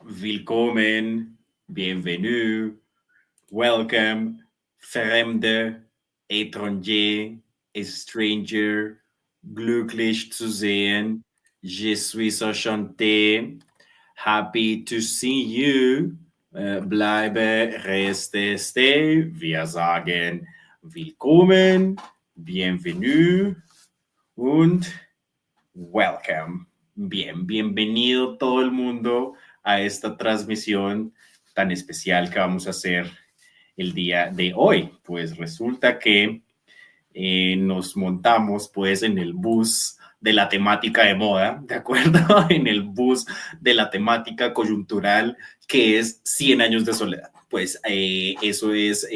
Willkommen, bienvenue, welcome, Fremde, étranger, stranger, glücklich zu sehen, je suis enchanté, happy to see you, bleibe, reste, stay, wir sagen willkommen, bienvenue und welcome. Bienvenido todo el mundo a esta transmisión tan especial que vamos a hacer el día de hoy. Pues resulta que nos montamos pues en el bus de la temática de moda, ¿de acuerdo? En el bus de la temática coyuntural que es 100 años de soledad. Pues eso es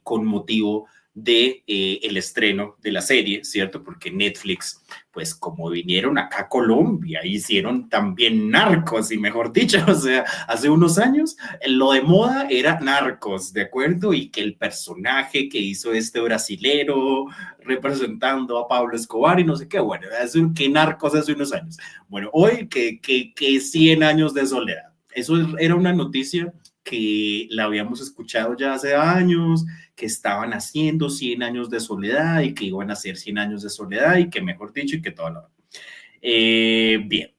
con motivo de el estreno de la serie, ¿cierto? Porque Netflix, pues como vinieron acá a Colombia, hicieron también Narcos, y mejor dicho, o sea, hace unos años lo de moda era Narcos, ¿de acuerdo? Y que el personaje que hizo este brasilero representando a Pablo Escobar y no sé qué, bueno, que Narcos hace unos años. Bueno, hoy que 100 años de soledad. Eso era una noticia que la habíamos escuchado ya hace años, que estaban haciendo 100 años de soledad y que iban a hacer 100 años de soledad y que mejor dicho y que todo lo... bien,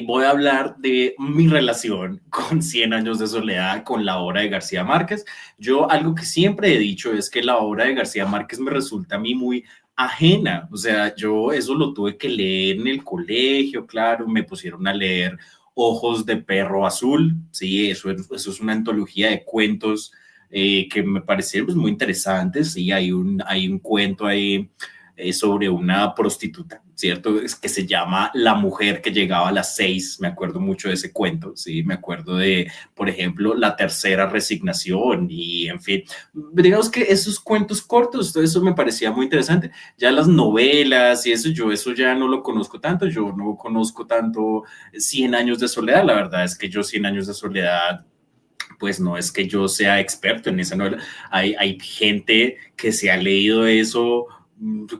voy a hablar de mi relación con 100 años de soledad, con la obra de García Márquez. Yo algo que siempre he dicho es que la obra de García Márquez me resulta a mí muy ajena, o sea, yo eso lo tuve que leer en el colegio, claro, me pusieron a leer Ojos de Perro Azul, sí, eso es una antología de cuentos que me parecieron pues, muy interesantes, sí, hay un cuento ahí sobre una prostituta, ¿cierto? Es que se llama La mujer que llegaba a las 6, me acuerdo mucho de ese cuento, ¿sí? Me acuerdo de, por ejemplo, La tercera resignación y, en fin, digamos que esos cuentos cortos, todo eso me parecía muy interesante. Ya las novelas y eso, yo eso ya no lo conozco tanto, yo no conozco tanto 100 años de soledad, la verdad es que yo 100 años de soledad pues no es que yo sea experto en esa novela. Hay gente que se ha leído eso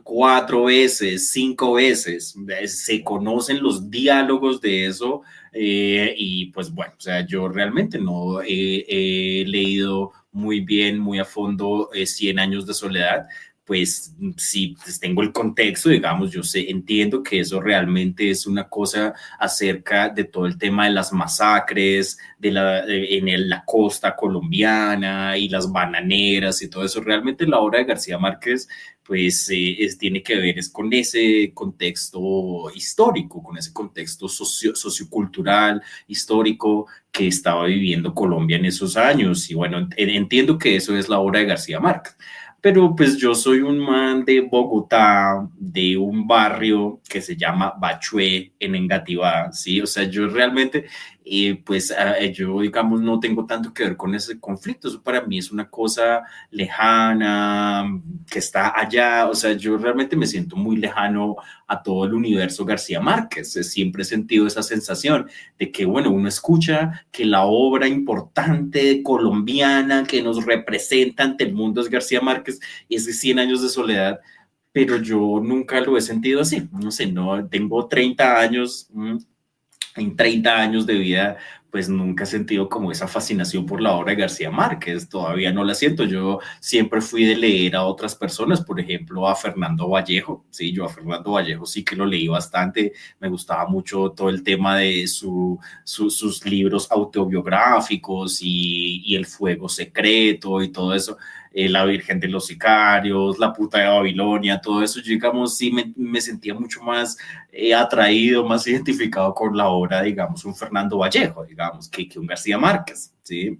4 veces, 5 veces, se conocen los diálogos de eso y pues bueno, o sea, yo realmente no he leído muy bien, muy a fondo 100 años de soledad, pues sí, pues tengo el contexto, digamos, yo sé, entiendo que eso realmente es una cosa acerca de todo el tema de las masacres la costa colombiana y las bananeras y todo eso. Realmente la obra de García Márquez pues tiene que ver es con ese contexto histórico, con ese contexto sociocultural, histórico que estaba viviendo Colombia en esos años. Y bueno, entiendo que eso es la obra de García Márquez. Pero pues yo soy un man de Bogotá, de un barrio que se llama Bachué en Engativá, ¿sí? O sea, yo realmente pues yo, digamos, no tengo tanto que ver con ese conflicto. Eso para mí es una cosa lejana, que está allá. O sea, yo realmente me siento muy lejano a todo el universo García Márquez. Siempre he sentido esa sensación de que, bueno, uno escucha que la obra importante colombiana que nos representa ante el mundo es García Márquez y es de 100 años de soledad, pero yo nunca lo he sentido así. No sé, no tengo 30 años, en 30 años de vida, pues nunca he sentido como esa fascinación por la obra de García Márquez, todavía no la siento. Yo siempre fui de leer a otras personas, por ejemplo, a Fernando Vallejo, sí, yo a Fernando Vallejo sí que lo leí bastante, me gustaba mucho todo el tema de sus libros autobiográficos y El Fuego Secreto y todo eso. La Virgen de los Sicarios, La Puta de Babilonia, todo eso, yo digamos, sí me sentía mucho más atraído, más identificado con la obra, digamos, un Fernando Vallejo, digamos, que un García Márquez, ¿sí?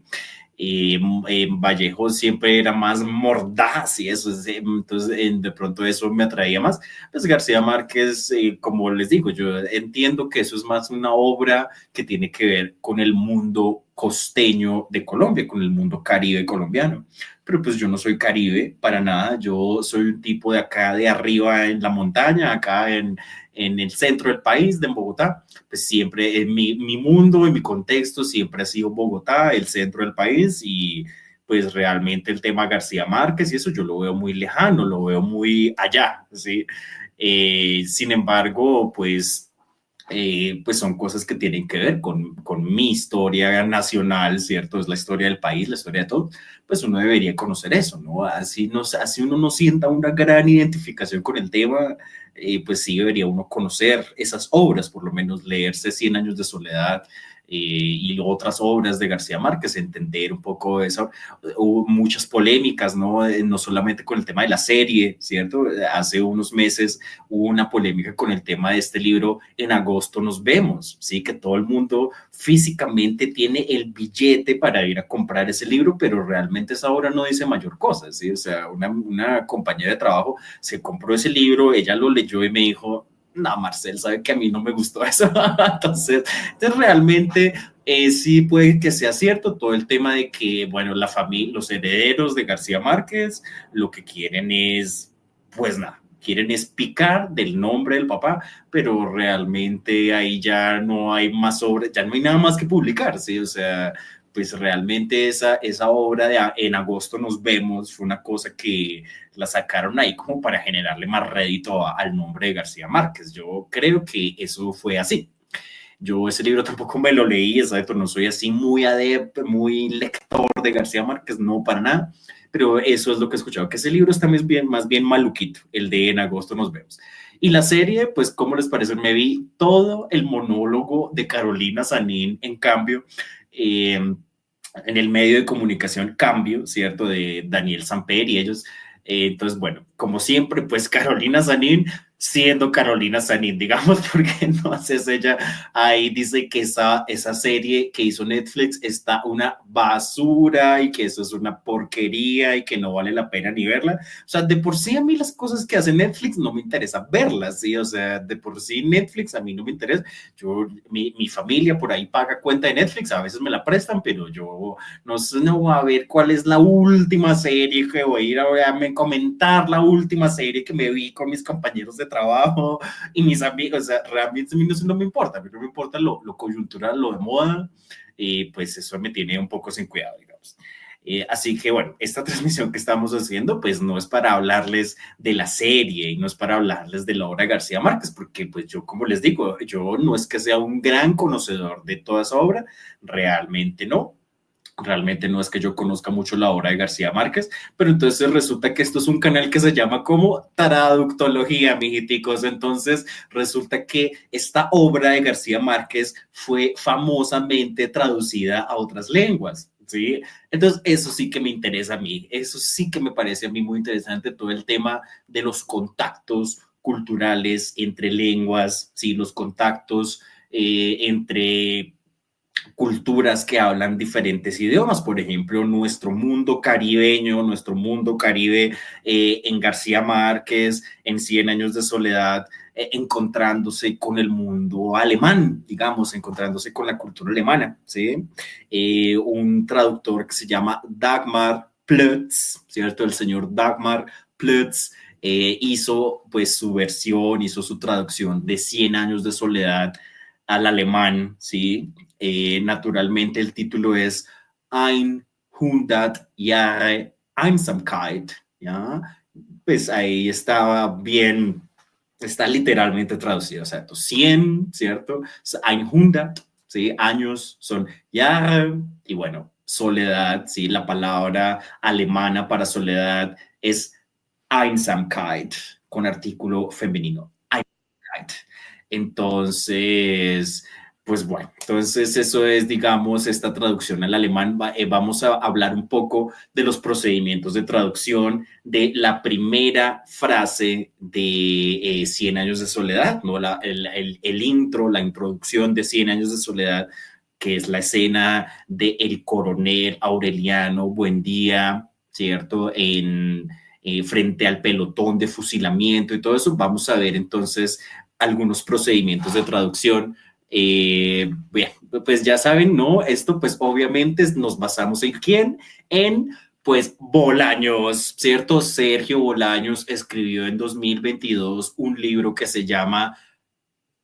Vallejo siempre era más mordaz y eso, entonces de pronto eso me atraía más. Pues García Márquez, como les digo, yo entiendo que eso es más una obra que tiene que ver con el mundo costeño de Colombia, con el mundo caribe colombiano. Pero pues yo no soy caribe para nada, yo soy un tipo de acá, de arriba en la montaña, acá en el centro del país, de Bogotá, pues siempre en mi mundo, en mi contexto, siempre ha sido Bogotá, el centro del país y pues realmente el tema García Márquez y eso yo lo veo muy lejano, lo veo muy allá, ¿sí? Sin embargo, pues pues son cosas que tienen que ver con mi historia nacional, ¿cierto? Es la historia del país, la historia de todo, pues uno debería conocer eso, ¿no? Así, no, así uno no sienta una gran identificación con el tema, pues sí debería uno conocer esas obras, por lo menos leerse Cien años de soledad, y otras obras de García Márquez, entender un poco eso. Hubo muchas polémicas, ¿no? No solamente con el tema de la serie, ¿cierto? Hace unos meses hubo una polémica con el tema de este libro, En agosto nos vemos, ¿sí? Que todo el mundo físicamente tiene el billete para ir a comprar ese libro, pero realmente esa obra no dice mayor cosa, ¿sí? O sea, una compañera de trabajo se compró ese libro, ella lo leyó y me dijo, no, Marcel, sabe que a mí no me gustó eso. entonces realmente sí puede que sea cierto todo el tema de que, bueno, la familia, los herederos de García Márquez lo que quieren es, pues nada, quieren es picar del nombre del papá, pero realmente ahí ya no hay más obras, ya no hay nada más que publicar, ¿sí? O sea, pues realmente esa obra de En agosto nos vemos fue una cosa que la sacaron ahí como para generarle más rédito al nombre de García Márquez. Yo creo que eso fue así. Yo ese libro tampoco me lo leí, exacto, no soy así muy adepto, muy lector de García Márquez, no para nada, pero eso es lo que he escuchado, que ese libro está más bien maluquito, el de En agosto nos vemos. Y la serie, pues, ¿cómo les parece? Me vi todo el monólogo de Carolina Sanín, en cambio, en el medio de comunicación Cambio, ¿cierto? De Daniel Samper y ellos. Entonces, bueno, como siempre, pues Carolina Sanín siendo Carolina Sanín, digamos, porque entonces ella ahí dice que esa serie que hizo Netflix está una basura y que eso es una porquería y que no vale la pena ni verla. O sea, de por sí a mí las cosas que hace Netflix no me interesa verlas, ¿sí? O sea, de por sí Netflix a mí no me interesa. Mi familia por ahí paga cuenta de Netflix, a veces me la prestan, pero yo no sé, no voy a ver cuál es la última serie que voy a ir a comentar, la última serie que me vi con mis compañeros de trabajo y mis amigos. O sea, realmente a mí no me importa, a mí no me importa lo coyuntural, lo de moda, y pues eso me tiene un poco sin cuidado, digamos. Así que bueno, esta transmisión que estamos haciendo pues no es para hablarles de la serie y no es para hablarles de la obra de García Márquez, porque pues yo, como les digo, yo no es que sea un gran conocedor de toda esa obra, realmente no. Realmente no es que yo conozca mucho la obra de García Márquez, pero entonces resulta que esto es un canal que se llama como Taraductología, mijiticos. Entonces resulta que esta obra de García Márquez fue famosamente traducida a otras lenguas. ¿Sí? Entonces, eso sí que me interesa a mí, eso sí que me parece a mí muy interesante, todo el tema de los contactos culturales entre lenguas, ¿sí? Los contactos entre culturas que hablan diferentes idiomas. Por ejemplo, nuestro mundo caribeño, nuestro mundo caribe, en García Márquez, en Cien años de soledad, encontrándose con el mundo alemán, digamos, encontrándose con la cultura alemana, ¿sí? Un traductor que se llama Dagmar Plötz, ¿cierto? El señor Dagmar Plötz hizo pues su versión, hizo su traducción de Cien años de soledad al alemán, ¿sí? Naturalmente el título es 100 Jahre Einsamkeit, ¿ya? Pues ahí estaba bien, está literalmente traducido, o sea, 100, ¿cierto? 100, ¿sí? Años son Jahre, y bueno, soledad, ¿sí? La palabra alemana para soledad es Einsamkeit, con artículo femenino. Einsamkeit. Entonces, pues bueno, entonces eso es, digamos, esta traducción al alemán. Vamos a hablar un poco de los procedimientos de traducción de la primera frase de Cien años de soledad, ¿no? El intro, la introducción de Cien años de soledad, que es la escena de el coronel Aureliano Buendía, ¿cierto? Frente al pelotón de fusilamiento y todo eso. Vamos a ver entonces algunos procedimientos de traducción. Bien, pues ya saben, ¿no? Esto pues obviamente nos basamos en quién, en pues Bolaños, ¿cierto? Sergio Bolaños escribió en 2022 un libro que se llama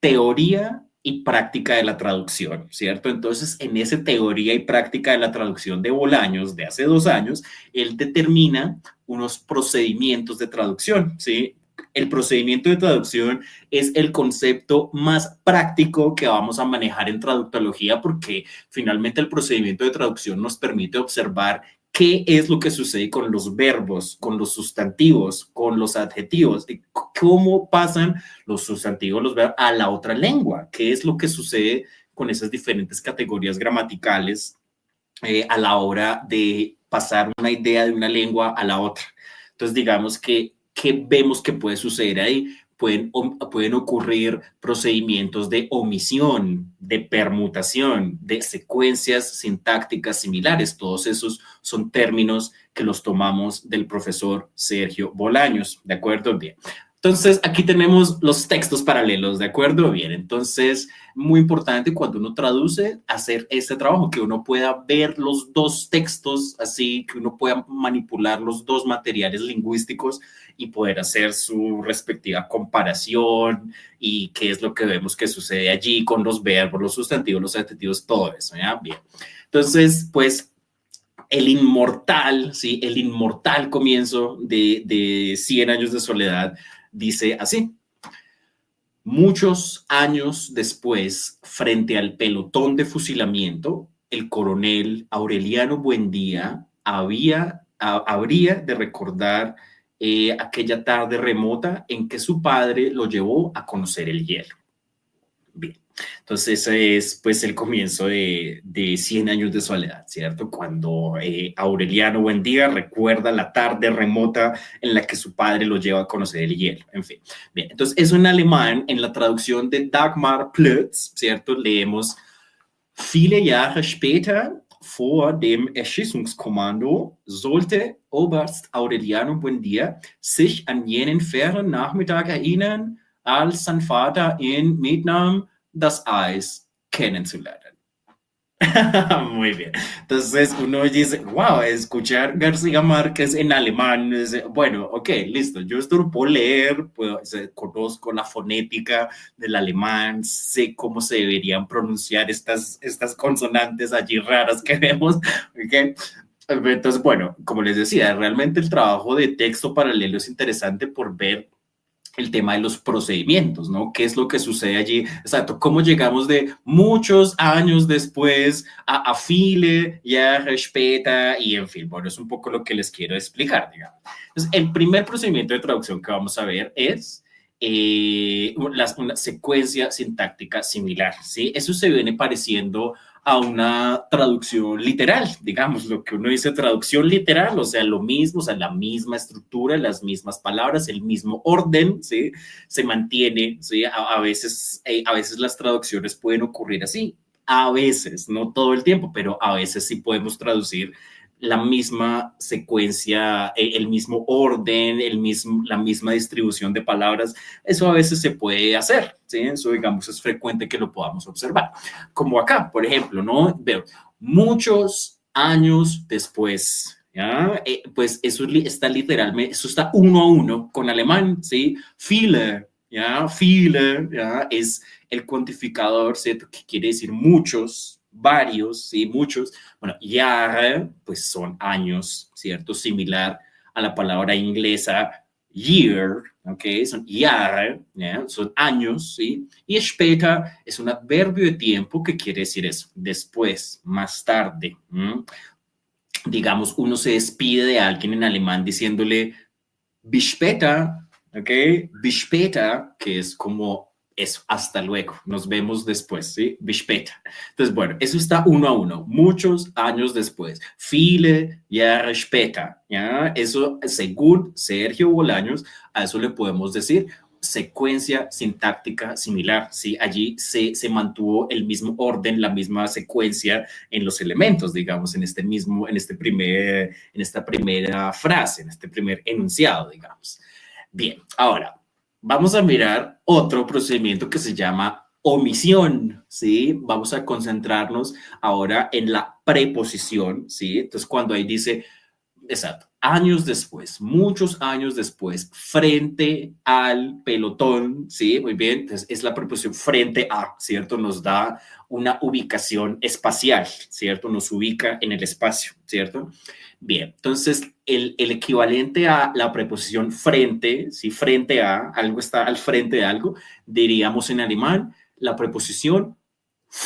Teoría y práctica de la traducción, ¿cierto? Entonces, en esa teoría y práctica de la traducción de Bolaños de hace 2 años, él determina unos procedimientos de traducción, ¿sí? el procedimiento de traducción es el concepto más práctico que vamos a manejar en traductología porque finalmente el procedimiento de traducción nos permite observar qué es lo que sucede con los verbos, con los sustantivos, con los adjetivos, cómo pasan los sustantivos, los verbos a la otra lengua, qué es lo que sucede con esas diferentes categorías gramaticales a la hora de pasar una idea de una lengua a la otra. Entonces, digamos que vemos que puede suceder ahí. Pueden ocurrir procedimientos de omisión, de permutación, de secuencias sintácticas similares. Todos esos son términos que los tomamos del profesor Sergio Bolaños. ¿De acuerdo? Bien. Entonces, aquí tenemos los textos paralelos, ¿de acuerdo? Bien, entonces, muy importante cuando uno traduce, hacer este trabajo, que uno pueda ver los dos textos, así que uno pueda manipular los dos materiales lingüísticos y poder hacer su respectiva comparación y qué es lo que vemos que sucede allí con los verbos, los sustantivos, los adjetivos, todo eso, ¿ya? Bien. Entonces, pues, el inmortal, ¿sí? El inmortal comienzo de 100 años de soledad dice así: muchos años después, frente al pelotón de fusilamiento, el coronel Aureliano Buendía habría de recordar aquella tarde remota en que su padre lo llevó a conocer el hielo. Bien. Entonces ese es pues el comienzo de 100 años de soledad, ¿cierto? Cuando Aureliano Buendía recuerda la tarde remota en la que su padre lo lleva a conocer el hielo, en fin. Bien, entonces eso en alemán, en la traducción de Dagmar Plötz, ¿cierto? Leemos: viele Jahre später, vor dem Erschießungskommando, sollte Oberst Aureliano Buendía sich an jenen fernen Nachmittag erinnern, als sein Vater ihn mitnahm, das Eis kennenzulernen. Muy bien. Entonces uno dice, wow, escuchar García Márquez en alemán, bueno, ok, listo, yo esto lo puedo leer, conozco la fonética del alemán, sé cómo se deberían pronunciar estas consonantes allí raras que vemos, ok. Entonces, bueno, como les decía, realmente el trabajo de texto paralelo es interesante por ver el tema de los procedimientos, ¿no? ¿Qué es lo que sucede allí? Exacto, cómo llegamos de muchos años después a viele Jahre später y en fin, bueno, es un poco lo que les quiero explicar, digamos. Entonces, el primer procedimiento de traducción que vamos a ver es una secuencia sintáctica similar, ¿sí? Eso se viene pareciendo a una traducción literal, digamos, lo que uno dice traducción literal, o sea, lo mismo, o sea, la misma estructura, las mismas palabras, el mismo orden, ¿sí? Se mantiene, ¿sí? A veces las traducciones pueden ocurrir así, a veces, no todo el tiempo, pero a veces sí podemos traducir la misma secuencia, el mismo orden, la misma distribución de palabras. Eso a veces se puede hacer, ¿sí? Eso, digamos, es frecuente que lo podamos observar. Como acá, por ejemplo, ¿no? Veo muchos años después, ¿ya? Pues eso está literalmente, eso está uno a uno con alemán, ¿sí? Viele, ¿ya? Viele, ¿ya? Es el cuantificador, ¿cierto? Que quiere decir muchos, varios, ¿sí? Muchos. Bueno, Jahre, pues son años, ¿cierto? Similar a la palabra inglesa year, ¿ok? Son Jahre, ¿ya? Son años, ¿sí? Y später es un adverbio de tiempo que quiere decir eso, después, más tarde. Digamos, uno se despide de alguien en alemán diciéndole bis später, ¿ok? Bis später, que es como eso, hasta luego, nos vemos después, ¿sí? Bis später. Entonces, bueno, eso está uno a uno, muchos años después, viele Jahre später, ¿ya? Eso, según Sergio Bolaños, a eso le podemos decir secuencia sintáctica similar, ¿sí? Allí se mantuvo el mismo orden, la misma secuencia en los elementos, digamos, en esta primera frase, en este primer enunciado, digamos. Bien, ahora vamos a mirar otro procedimiento que se llama omisión, ¿sí? Vamos a concentrarnos ahora en la preposición, ¿sí? Entonces, cuando ahí dice, exacto, años después, muchos años después, frente al pelotón, ¿sí? Muy bien, entonces es la preposición frente a, ¿cierto? Nos da una ubicación espacial, ¿cierto? Nos ubica en el espacio, ¿cierto? Bien, entonces el equivalente a la preposición frente, si frente a, algo está al frente de algo, diríamos en alemán la preposición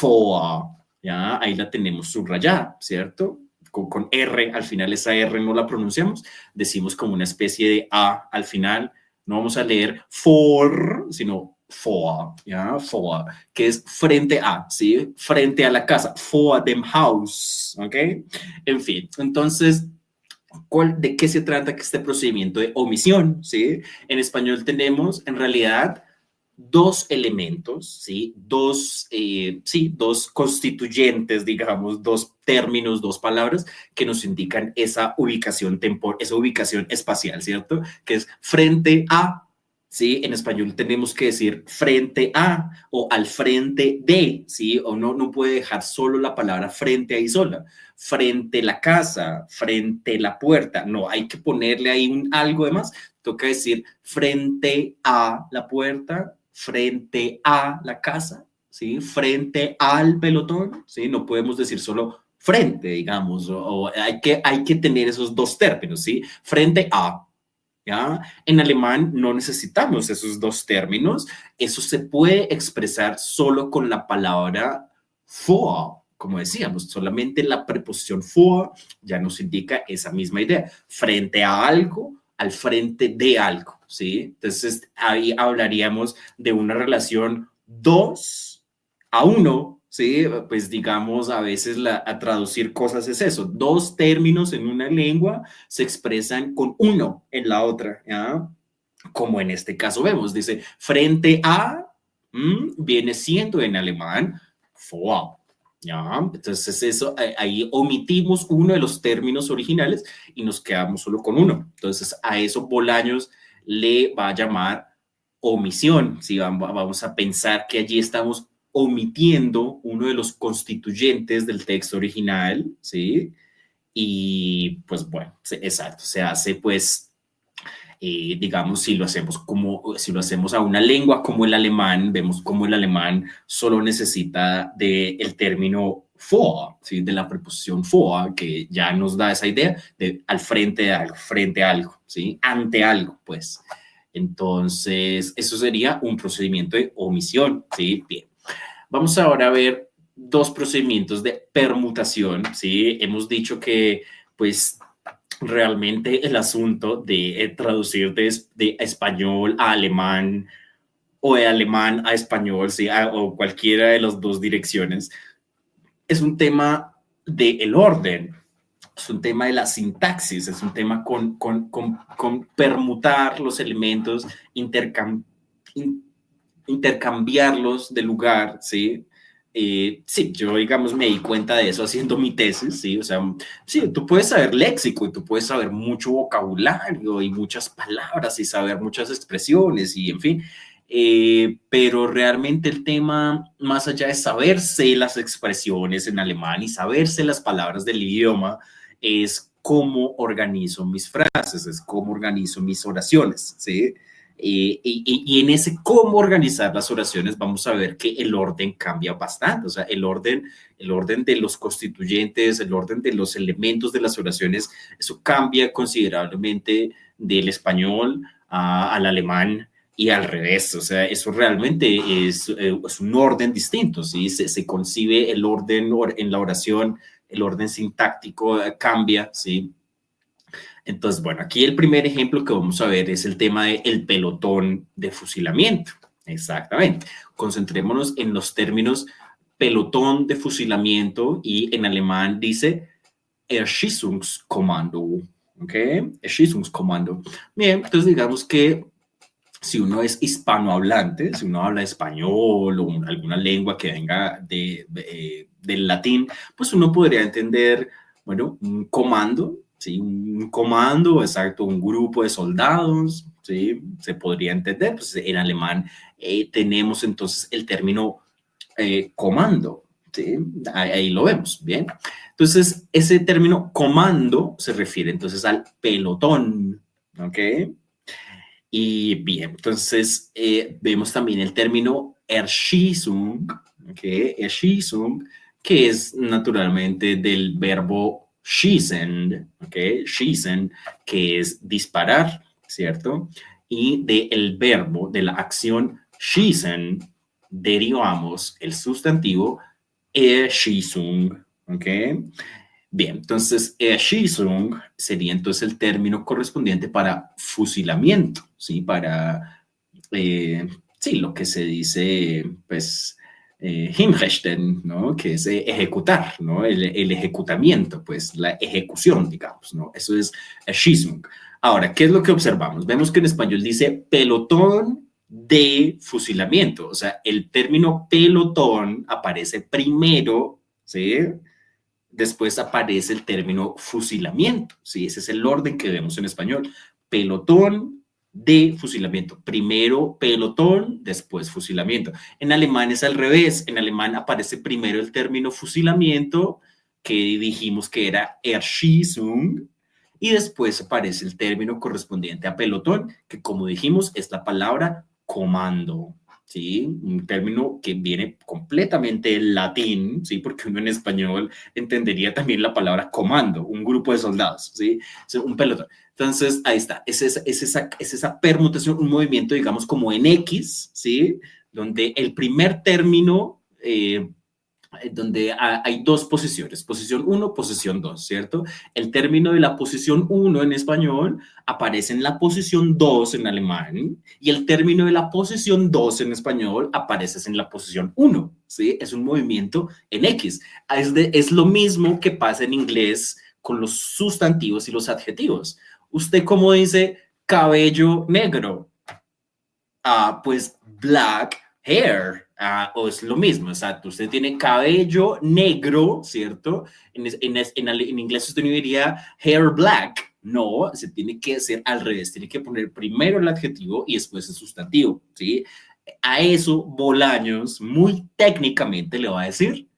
vor, ¿ya? Ahí la tenemos subrayada, ¿cierto? Con R, al final esa R no la pronunciamos, decimos como una especie de A al final, no vamos a leer for, sino vor, ¿ya? For, que es frente a, ¿sí? Frente a la casa, vor dem Haus, ¿ok? En fin, entonces, ¿de qué se trata este procedimiento de omisión? ¿Sí? En español tenemos, en realidad, dos elementos, ¿sí? Dos constituyentes, digamos, dos términos, dos palabras que nos indican esa ubicación temporal, esa ubicación espacial, ¿cierto? Que es frente a, ¿sí? En español tenemos que decir frente a o al frente de, ¿sí? O no puede dejar solo la palabra frente ahí sola. Frente a la casa, frente a la puerta. No, hay que ponerle ahí algo de más. Toca decir frente a la puerta, frente a la casa, ¿sí? Frente al pelotón, ¿sí? No podemos decir solo frente, digamos, o hay que tener esos dos términos, ¿sí? Frente a, ¿ya? En alemán no necesitamos esos dos términos, eso se puede expresar solo con la palabra vor, como decíamos, solamente la preposición vor ya nos indica esa misma idea, frente a algo, al frente de algo, ¿sí? Entonces ahí hablaríamos de una relación 2 a 1, ¿sí? Pues digamos, a veces a traducir cosas es eso, dos términos en una lengua se expresan con uno en la otra, ¿ya? Como en este caso vemos, dice, frente a, viene siendo en alemán, vor, ¿ya? Entonces eso, ahí omitimos uno de los términos originales y nos quedamos solo con uno. Entonces a eso Bolaños le va a llamar omisión, ¿sí? Vamos a pensar que allí estamos omitiendo uno de los constituyentes del texto original, ¿sí? Y pues bueno, exacto, se hace pues digamos, si lo hacemos a una lengua como el alemán, vemos como el alemán solo necesita del término vor, ¿sí? De la preposición vor, que ya nos da esa idea de al frente a algo, ¿sí? Ante algo, pues. Entonces, eso sería un procedimiento de omisión, ¿sí? Bien. Vamos ahora a ver dos procedimientos de permutación, ¿sí? Hemos dicho que, pues, realmente el asunto de traducir de español a alemán o de alemán a español, ¿sí? O cualquiera de las dos direcciones, es un tema del orden, es un tema de la sintaxis, es un tema con permutar los elementos, intercambiarlos de lugar, ¿sí? Sí, yo, digamos, me di cuenta de eso haciendo mi tesis, ¿sí? O sea, sí, tú puedes saber léxico y tú puedes saber mucho vocabulario y muchas palabras y saber muchas expresiones y, en fin, pero realmente el tema, más allá de saberse las expresiones en alemán y saberse las palabras del idioma, es cómo organizo mis frases, es cómo organizo mis oraciones, ¿sí? Y en ese cómo organizar las oraciones vamos a ver que el orden cambia bastante, o sea, el orden de los constituyentes, el orden de los elementos de las oraciones, eso cambia considerablemente del español al alemán y al revés, o sea, eso realmente es un orden distinto, ¿sí? Se concibe el orden en la oración, el orden sintáctico cambia, ¿sí? Entonces, bueno, aquí el primer ejemplo que vamos a ver es el tema del pelotón de fusilamiento. Exactamente. Concentrémonos en los términos pelotón de fusilamiento y en alemán dice Erschießungskommando. ¿Ok? Erschießungskommando. Bien, entonces digamos que si uno es hispanohablante, si uno habla español o alguna lengua que venga del latín, pues uno podría entender, bueno, un comando, ¿sí? Un comando, exacto, un grupo de soldados, ¿sí? Se podría entender, pues en alemán tenemos entonces el término comando, ¿sí? Ahí lo vemos, ¿bien? Entonces, ese término comando se refiere entonces al pelotón, ¿ok? Y bien, entonces vemos también el término Erschießung, ¿okay? Erschießung, que es naturalmente del verbo schießen, ¿okay? Schießen, que es disparar, ¿cierto? Y del verbo, de la acción schießen, derivamos el sustantivo Erschießung, ¿ok? Bien, entonces, Erschießung sería entonces el término correspondiente para fusilamiento, ¿sí? Para, sí, lo que se dice, pues, hinrichten, ¿no? Que es ejecutar, ¿no? El ejecutamiento, pues, la ejecución, digamos, ¿no? Eso es Erschießung. Ahora, ¿qué es lo que observamos? Vemos que en español dice pelotón de fusilamiento, o sea, el término pelotón aparece primero, ¿sí? Después aparece el término fusilamiento, ¿sí? Ese es el orden que vemos en español. Pelotón de fusilamiento. Primero pelotón, después fusilamiento. En alemán es al revés. En alemán aparece primero el término fusilamiento, que dijimos que era Erschießung, y después aparece el término correspondiente a pelotón, que como dijimos es la palabra comando. ¿Sí? Un término que viene completamente del latín, ¿sí? Porque uno en español entendería también la palabra comando, un grupo de soldados, ¿sí? Un pelotón. Entonces, ahí está, es esa permutación, un movimiento, digamos, como en X, ¿sí? Donde el primer término, donde hay dos posiciones, posición 1, posición 2, ¿cierto? El término de la posición 1 en español aparece en la posición 2 en alemán y el término de la posición 2 en español aparece en la posición 1, ¿sí? Es un movimiento en X. Es lo mismo que pasa en inglés con los sustantivos y los adjetivos. ¿Usted cómo dice cabello negro? Pues black hair, o es lo mismo, exacto. Usted tiene cabello negro, ¿cierto? En inglés usted no diría hair black, no, se tiene que hacer al revés, tiene que poner primero el adjetivo y después el sustantivo, ¿sí? A eso Bolaños muy técnicamente le va a decir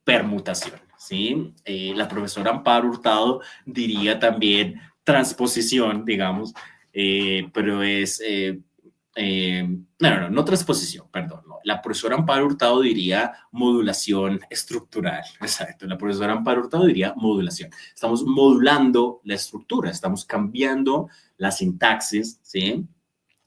permutación, ¿sí? La profesora Amparo Hurtado diría también transposición, digamos, pero es no transposición, perdón. No. La profesora Amparo Hurtado diría modulación estructural. Exacto. La profesora Amparo Hurtado diría modulación. Estamos modulando la estructura, estamos cambiando la sintaxis, ¿sí?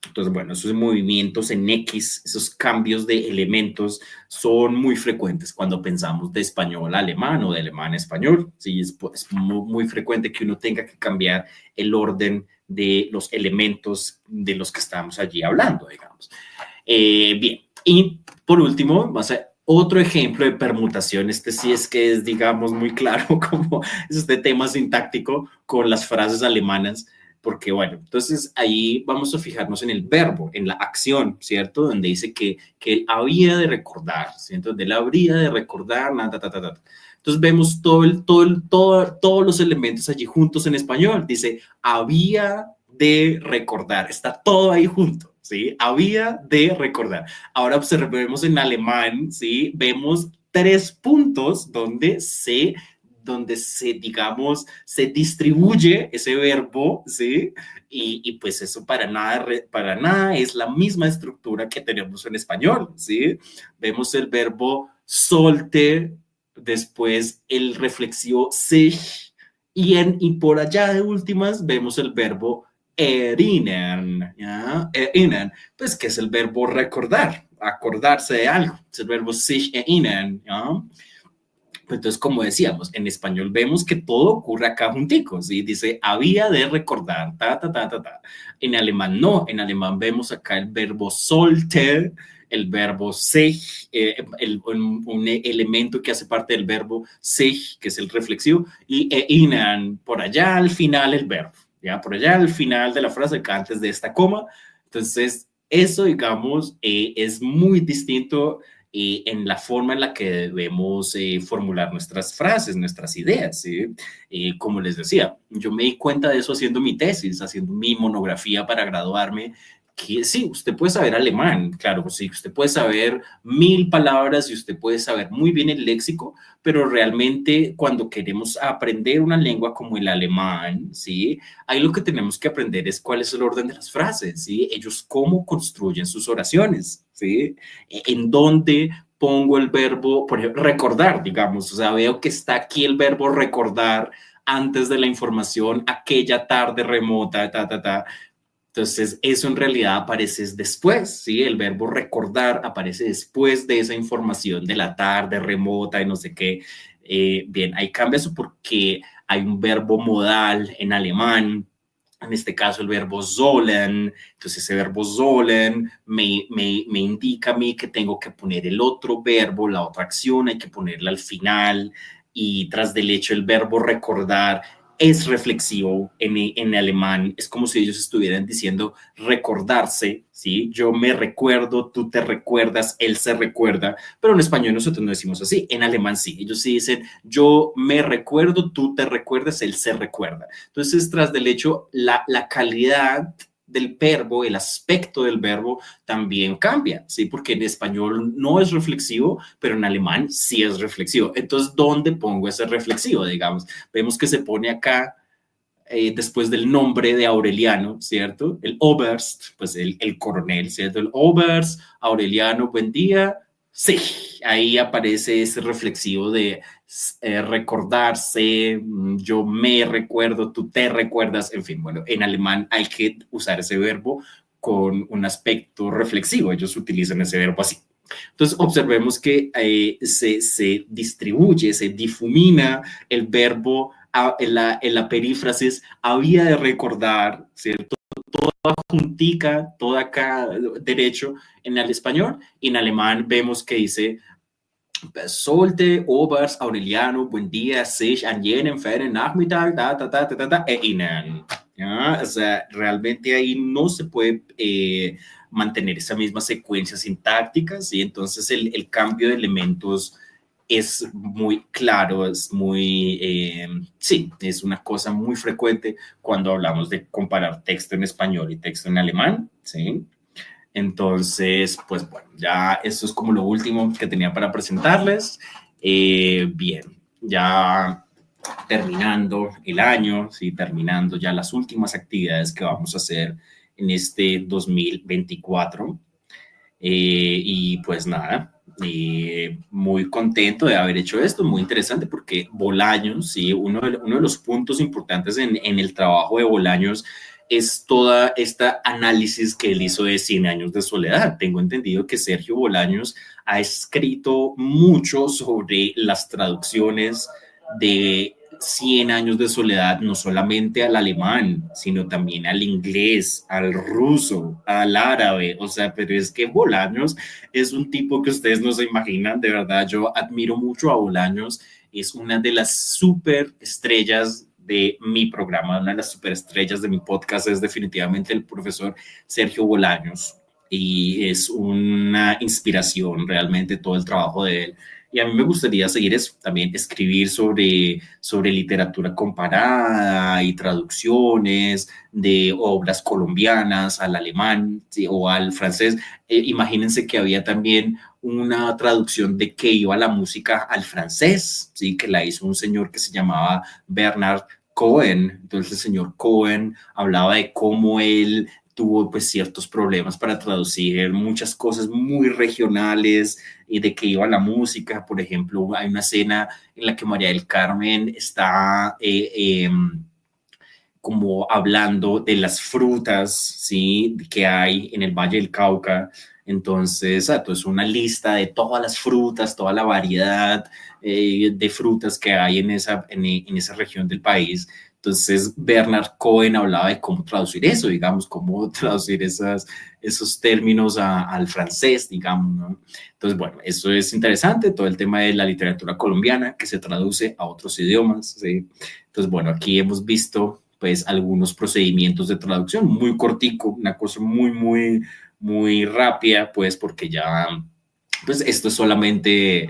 Entonces, bueno, esos movimientos en X, esos cambios de elementos son muy frecuentes cuando pensamos de español a alemán o de alemán a español. Sí, es muy frecuente que uno tenga que cambiar el orden de los elementos de los que estamos allí hablando, digamos. Bien, y por último, vamos a otro ejemplo de permutación. Este sí es que es, digamos, muy claro como es este tema sintáctico con las frases alemanas porque bueno, entonces ahí vamos a fijarnos en el verbo, en la acción, ¿cierto? Donde dice que él había de recordar, ¿cierto? Donde él habría de recordar, Entonces vemos todos los elementos allí juntos en español. Dice, había de recordar, está todo ahí junto, ¿sí? Había de recordar. Ahora observemos en alemán, ¿sí? Vemos 3 puntos donde digamos, se distribuye ese verbo, ¿sí? Y pues eso para nada es la misma estructura que tenemos en español, ¿sí? Vemos el verbo sollte, después el reflexivo sich, y por allá de últimas vemos el verbo erinnern, ¿ya? Erinnern, pues que es el verbo recordar, acordarse de algo, es el verbo sich erinnern, ¿ya? Entonces, como decíamos, en español vemos que todo ocurre acá juntico, ¿sí? Dice, había de recordar, ta. En alemán no, en alemán vemos acá el verbo sollte, el verbo sich, un elemento que hace parte del verbo sich, que es el reflexivo, y erinnern, por allá al final el verbo, ¿ya? Por allá al final de la frase, acá antes de esta coma. Entonces, eso, digamos, es muy distinto en la forma en la que debemos formular nuestras frases, nuestras ideas. ¿Sí? Como les decía, yo me di cuenta de eso haciendo mi tesis, haciendo mi monografía para graduarme, que sí, usted puede saber alemán, claro, sí, usted puede saber 1000 palabras y usted puede saber muy bien el léxico, pero realmente cuando queremos aprender una lengua como el alemán, ¿sí? Ahí lo que tenemos que aprender es cuál es el orden de las frases, ¿sí? Ellos cómo construyen sus oraciones, ¿sí? En dónde pongo el verbo, por ejemplo, recordar, digamos, o sea, veo que está aquí el verbo recordar antes de la información, aquella tarde remota, ta, ta, ta. Entonces, eso en realidad aparece después, ¿sí? El verbo recordar aparece después de esa información de la tarde remota y no sé qué. Bien, ahí cambia eso porque hay un verbo modal en alemán, en este caso el verbo sollen. Entonces ese verbo sollen me indica a mí que tengo que poner el otro verbo, la otra acción, hay que ponerla al final, y tras del hecho el verbo recordar es reflexivo en alemán, es como si ellos estuvieran diciendo recordarse, ¿sí? Yo me recuerdo, tú te recuerdas, él se recuerda, pero en español nosotros no decimos así, en alemán sí, ellos sí dicen yo me recuerdo, tú te recuerdas, él se recuerda. Entonces, tras del hecho, la calidad del verbo, el aspecto del verbo también cambia, ¿sí? Porque en español no es reflexivo, pero en alemán sí es reflexivo. Entonces, ¿dónde pongo ese reflexivo, digamos? Vemos que se pone acá después del nombre de Aureliano, ¿cierto? El Oberst, pues el coronel, ¿cierto? El Oberst, Aureliano, buen día. Sí, ahí aparece ese reflexivo de recordarse, yo me recuerdo, tú te recuerdas, en fin, bueno, en alemán hay que usar ese verbo con un aspecto reflexivo, ellos utilizan ese verbo así. Entonces, observemos que se distribuye, se difumina el verbo en la perífrasis, había de recordar, ¿cierto? Toda juntica, toda acá derecho en el español, y en alemán vemos que dice sollte Oberst Aureliano buen día sich an jenem fernen Nachmittag erinnern. ¿Ya? O sea, realmente ahí no se puede mantener esa misma secuencia sintáctica, ¿sí? Entonces el cambio de elementos es muy claro, es muy, sí, es una cosa muy frecuente cuando hablamos de comparar texto en español y texto en alemán, ¿sí? Entonces, pues bueno, ya esto es como lo último que tenía para presentarles. Bien, ya terminando el año, sí, terminando ya las últimas actividades que vamos a hacer en este 2024. Y pues nada, muy contento de haber hecho esto, muy interesante porque Bolaños, sí, uno de los puntos importantes en el trabajo de Bolaños es toda esta análisis que él hizo de 100 años de soledad. Tengo entendido que Sergio Bolaños ha escrito mucho sobre las traducciones de 100 años de soledad, no solamente al alemán, sino también al inglés, al ruso, al árabe. O sea, pero es que Bolaños es un tipo que ustedes no se imaginan, de verdad. Yo admiro mucho a Bolaños, es una de las superestrellas de mi programa, una de las superestrellas de mi podcast es definitivamente el profesor Sergio Bolaños, y es una inspiración realmente todo el trabajo de él. Y a mí me gustaría seguir eso, también escribir sobre literatura comparada y traducciones de obras colombianas al alemán, ¿sí? O al francés. Imagínense que había también una traducción de que iba la música al francés, ¿sí? Que la hizo un señor que se llamaba Bernard Cohen. Entonces el señor Cohen hablaba de cómo él tuvo pues ciertos problemas para traducir muchas cosas muy regionales y de que iba la música. Por ejemplo, hay una escena en la que María del Carmen está como hablando de las frutas, ¿sí? Que hay en el Valle del Cauca. Entonces, es una lista de todas las frutas, toda la variedad de frutas que hay en esa región del país. Entonces, Bernard Cohen hablaba de cómo traducir eso, digamos, cómo traducir esos términos al francés, digamos, ¿no? Entonces, bueno, eso es interesante, todo el tema de la literatura colombiana que se traduce a otros idiomas, ¿sí? Entonces, bueno, aquí hemos visto pues algunos procedimientos de traducción, muy cortico, una cosa muy rápida, pues porque ya, pues esto es solamente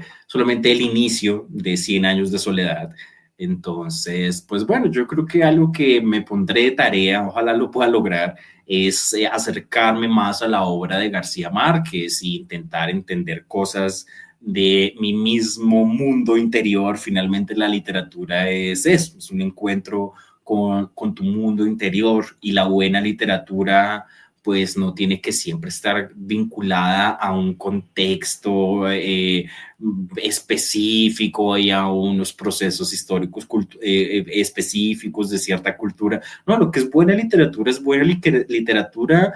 el inicio de 100 años de soledad. Entonces, pues bueno, yo creo que algo que me pondré de tarea, ojalá lo pueda lograr, es acercarme más a la obra de García Márquez e intentar entender cosas de mi mismo mundo interior. Finalmente la literatura es eso, es un encuentro con tu mundo interior, y la buena literatura pues no tiene que siempre estar vinculada a un contexto específico y a unos procesos históricos específicos de cierta cultura. No, lo que es buena literatura es buena literatura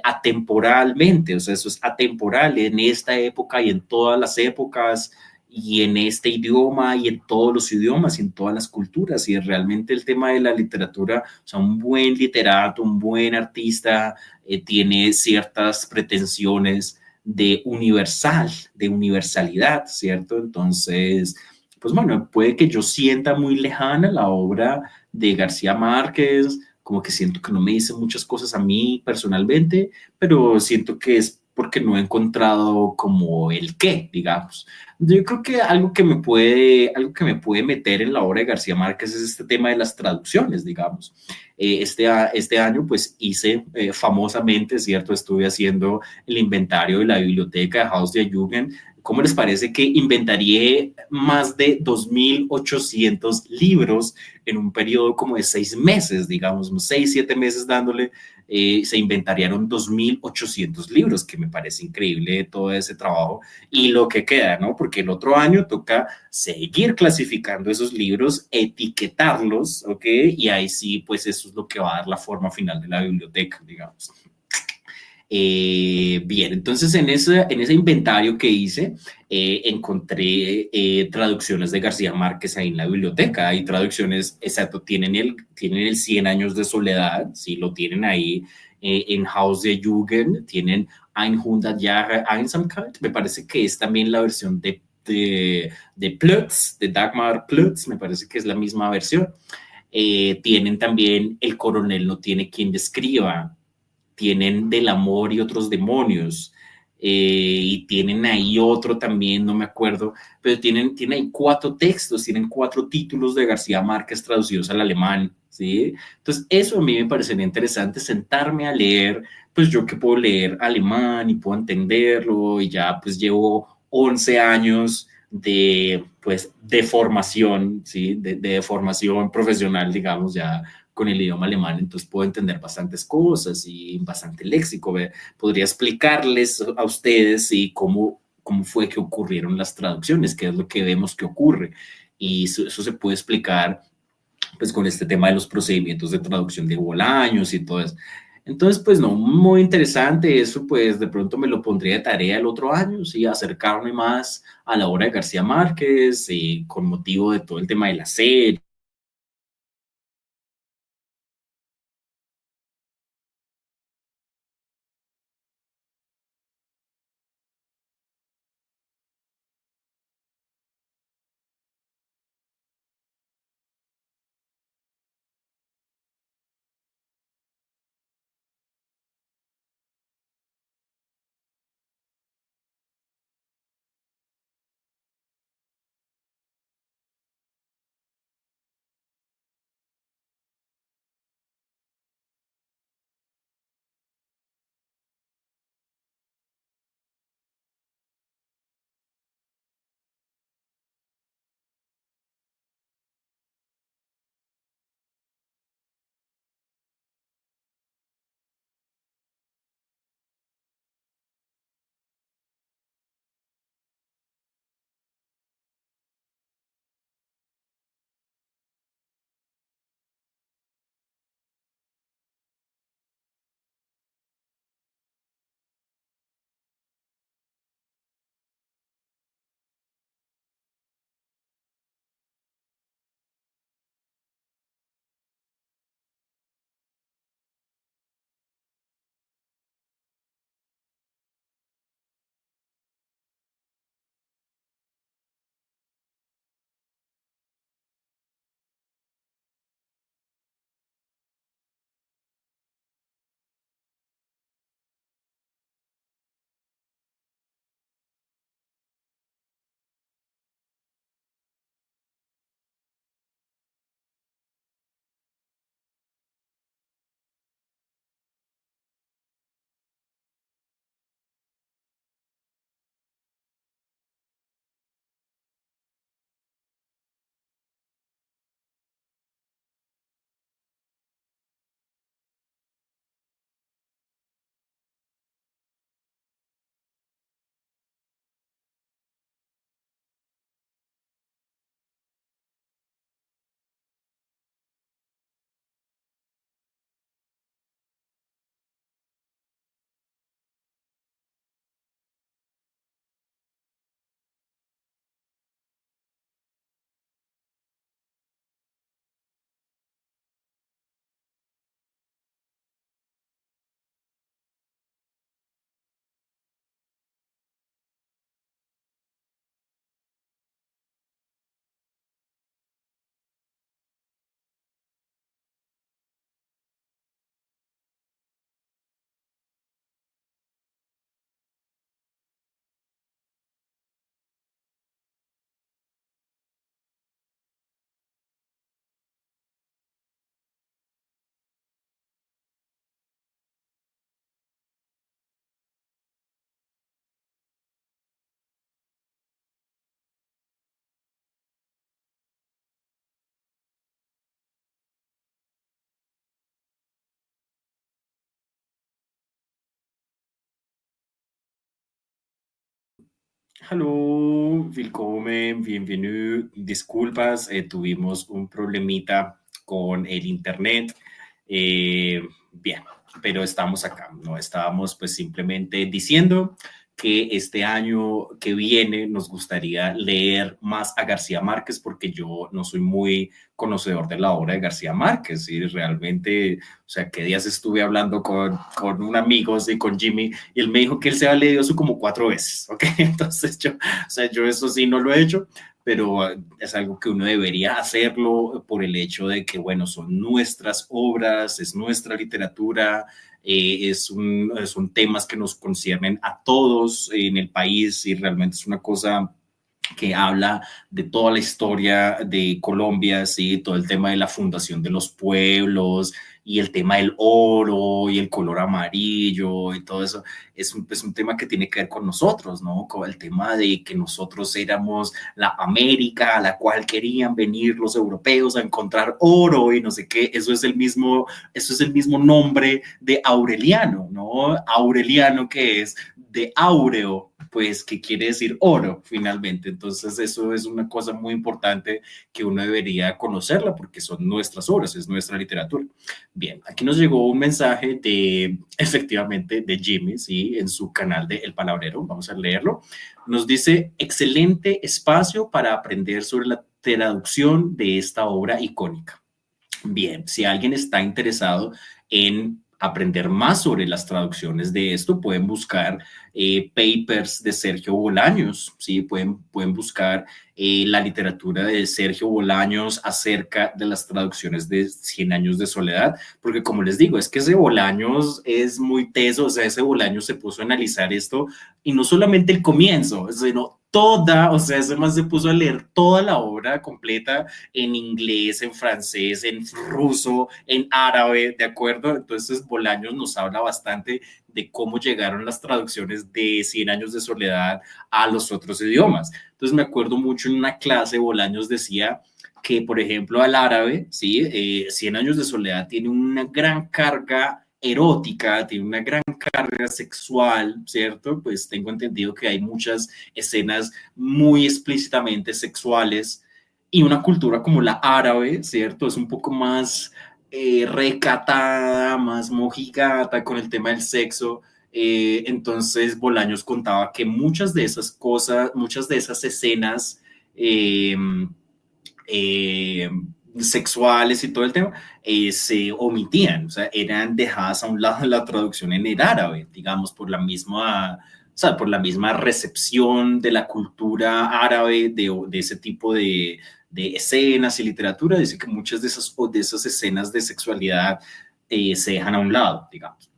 atemporalmente, o sea, eso es atemporal en esta época y en todas las épocas y en este idioma y en todos los idiomas y en todas las culturas. Y realmente el tema de la literatura, o sea, un buen literato, un buen artista tiene ciertas pretensiones de universal, de universalidad, ¿cierto? Entonces, pues bueno, puede que yo sienta muy lejana la obra de García Márquez, como que siento que no me dice muchas cosas a mí personalmente, pero siento que es porque no he encontrado como el qué, digamos. Yo creo que algo que me puede meter en la obra de García Márquez es este tema de las traducciones, digamos. Este año pues hice famosamente, ¿cierto? Estuve haciendo el inventario de la biblioteca de Haus der Jugend. ¿Cómo les parece que inventarié más de 2.800 libros en un periodo como de 6 meses, digamos, 6, 7 meses dándole? Se inventariaron 2.800 libros, que me parece increíble todo ese trabajo y lo que queda, ¿no? Porque el otro año toca seguir clasificando esos libros, etiquetarlos, ¿ok? Y ahí sí, pues eso es lo que va a dar la forma final de la biblioteca, digamos. Bien, entonces en ese inventario que hice, encontré traducciones de García Márquez ahí en la biblioteca. Hay traducciones, exacto, tienen el 100 años de soledad, sí, lo tienen ahí en Haus der Jugend, tienen 100 Jahre Einsamkeit, me parece que es también la versión de Plötz, de Dagmar Plötz, me parece que es la misma versión. Tienen también El coronel no tiene quien describa, tienen Del amor y otros demonios, y tienen ahí otro también, no me acuerdo, pero tienen ahí 4 textos, tienen 4 títulos de García Márquez traducidos al alemán, ¿sí? Entonces, eso a mí me parecería interesante, sentarme a leer, pues yo que puedo leer alemán y puedo entenderlo, y ya pues llevo 11 años pues, de formación, ¿sí? De formación profesional, digamos, ya con el idioma alemán, entonces puedo entender bastantes cosas y bastante léxico. Podría explicarles a ustedes y cómo fue que ocurrieron las traducciones, qué es lo que vemos que ocurre. Y eso se puede explicar pues con este tema de los procedimientos de traducción de Bolaños y todo eso. Entonces, pues no, muy interesante eso, pues de pronto me lo pondría de tarea el otro año, sí, acercarme más a la obra de García Márquez y con motivo de todo el tema de la serie Hallo, willkommen, bienvenue. Disculpas, tuvimos un problemita con el internet. Bien, pero estamos acá, ¿no? Estábamos pues simplemente diciendo que este año que viene nos gustaría leer más a García Márquez porque yo no soy muy conocedor de la obra de García Márquez y realmente, o sea, que días estuve hablando con un amigo, sí, con Jimmy, y él me dijo que él se ha leído eso como 4 veces, ¿ok? Entonces yo, o sea, yo eso sí no lo he hecho, pero es algo que uno debería hacerlo por el hecho de que, bueno, son nuestras obras, es nuestra literatura, son temas que nos conciernen a todos en el país y realmente es una cosa que habla de toda la historia de Colombia, ¿sí? Todo el tema de la fundación de los pueblos y el tema del oro y el color amarillo y todo eso. Es un tema que tiene que ver con nosotros, ¿no? Con el tema de que nosotros éramos la América a la cual querían venir los europeos a encontrar oro y no sé qué. Eso es el mismo nombre de Aureliano, ¿no? Aureliano, que es de áureo, pues que quiere decir oro finalmente. Entonces eso es una cosa muy importante que uno debería conocerla porque son nuestras obras, es nuestra literatura. Bien, aquí nos llegó un mensaje de, efectivamente, de Jimmy, ¿sí? En su canal de El Palabrero, vamos a leerlo. Nos dice, excelente espacio para aprender sobre la traducción de esta obra icónica. Bien, si alguien está interesado en aprender más sobre las traducciones de esto, pueden buscar papers de Sergio Bolaños, ¿sí? Pueden buscar la literatura de Sergio Bolaños acerca de las traducciones de Cien años de soledad, porque como les digo, es que ese Bolaños es muy teso, o sea, ese Bolaños se puso a analizar esto y no solamente el comienzo, sino toda, o sea, ese más se puso a leer toda la obra completa en inglés, en francés, en ruso, en árabe, ¿de acuerdo? Entonces Bolaños nos habla bastante de cómo llegaron las traducciones de Cien años de soledad a los otros idiomas. Entonces me acuerdo mucho en una clase, Bolaños decía que, por ejemplo, al árabe, ¿sí? Cien años de soledad tiene una gran carga erótica, tiene una gran carga sexual, ¿cierto? Pues tengo entendido que hay muchas escenas muy explícitamente sexuales y una cultura como la árabe, ¿cierto? Es un poco más recatada, más mojigata con el tema del sexo. Entonces Bolaños contaba que muchas de esas cosas, muchas de esas escenas eh, eh, sexuales y todo el tema, se omitían, o sea, eran dejadas a un lado en la traducción en el árabe, digamos, por la misma recepción de la cultura árabe de ese tipo de escenas y literatura, dice que muchas de esas escenas de sexualidad se dejan a un lado, digamos.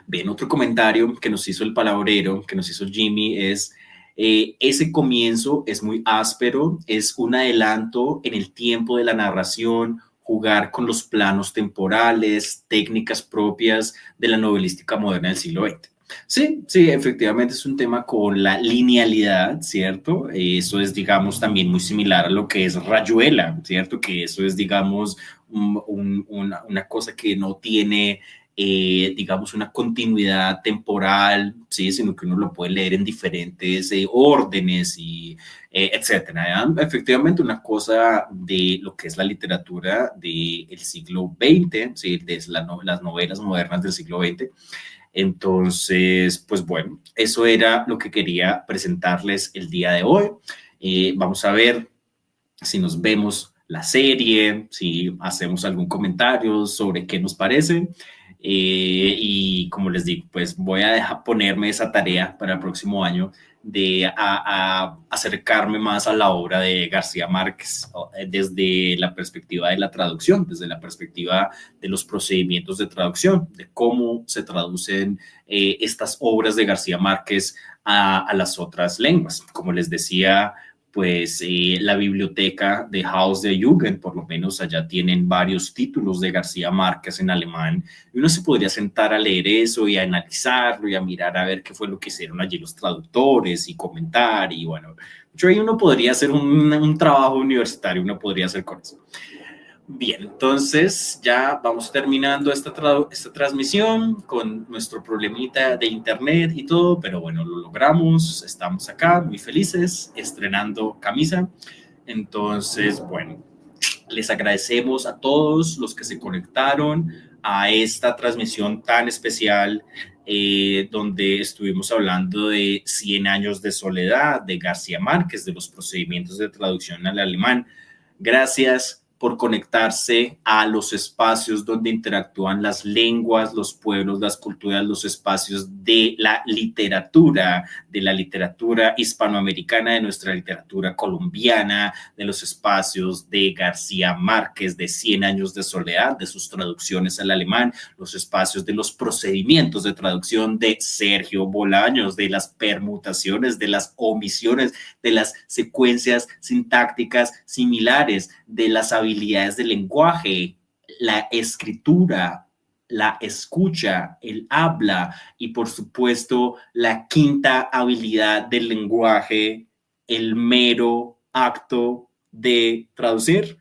Bien, otro comentario que nos hizo el palabrero, que nos hizo Jimmy, es ese comienzo es muy áspero, es un adelanto en el tiempo de la narración, jugar con los planos temporales, técnicas propias de la novelística moderna del siglo XX. Sí, sí, efectivamente es un tema con la linealidad, ¿cierto? Eso es, digamos, también muy similar a lo que es Rayuela, ¿cierto? Que eso es, digamos, una cosa que no tiene digamos, una continuidad temporal, ¿sí? Sino que uno lo puede leer en diferentes órdenes y etcétera. Efectivamente, una cosa de lo que es la literatura del siglo XX, ¿sí? De las novelas modernas del siglo XX. Entonces, pues bueno, eso era lo que quería presentarles el día de hoy. Vamos a ver si nos vemos la serie, si hacemos algún comentario sobre qué nos parece. Y como les digo, pues voy a ponerme esa tarea para el próximo año de acercarme más a la obra de García Márquez desde la perspectiva de la traducción, desde la perspectiva de los procedimientos de traducción, de cómo se traducen estas obras de García Márquez a las otras lenguas. Como les decía, pues la biblioteca de Haus der Jugend, por lo menos allá tienen varios títulos de García Márquez en alemán, y uno se podría sentar a leer eso y a analizarlo y a mirar a ver qué fue lo que hicieron allí los traductores y comentar, y bueno, yo ahí uno podría hacer un trabajo universitario, uno podría hacer con eso. Bien, entonces ya vamos terminando esta transmisión con nuestro problemita de internet y todo, pero bueno, lo logramos, estamos acá muy felices, estrenando camisa. Entonces, bueno, les agradecemos a todos los que se conectaron a esta transmisión tan especial donde estuvimos hablando de 100 años de soledad de García Márquez, de los procedimientos de traducción al alemán. Gracias por conectarse a los espacios donde interactúan las lenguas, los pueblos, las culturas, los espacios de la literatura hispanoamericana, de nuestra literatura colombiana, de los espacios de García Márquez, de 100 años de soledad, de sus traducciones al alemán, los espacios de los procedimientos de traducción de Sergio Bolaños, de las permutaciones, de las omisiones, de las secuencias sintácticas similares, de las habilidades del lenguaje, la escritura, la escucha, el habla y por supuesto la quinta habilidad del lenguaje, el mero acto de traducir.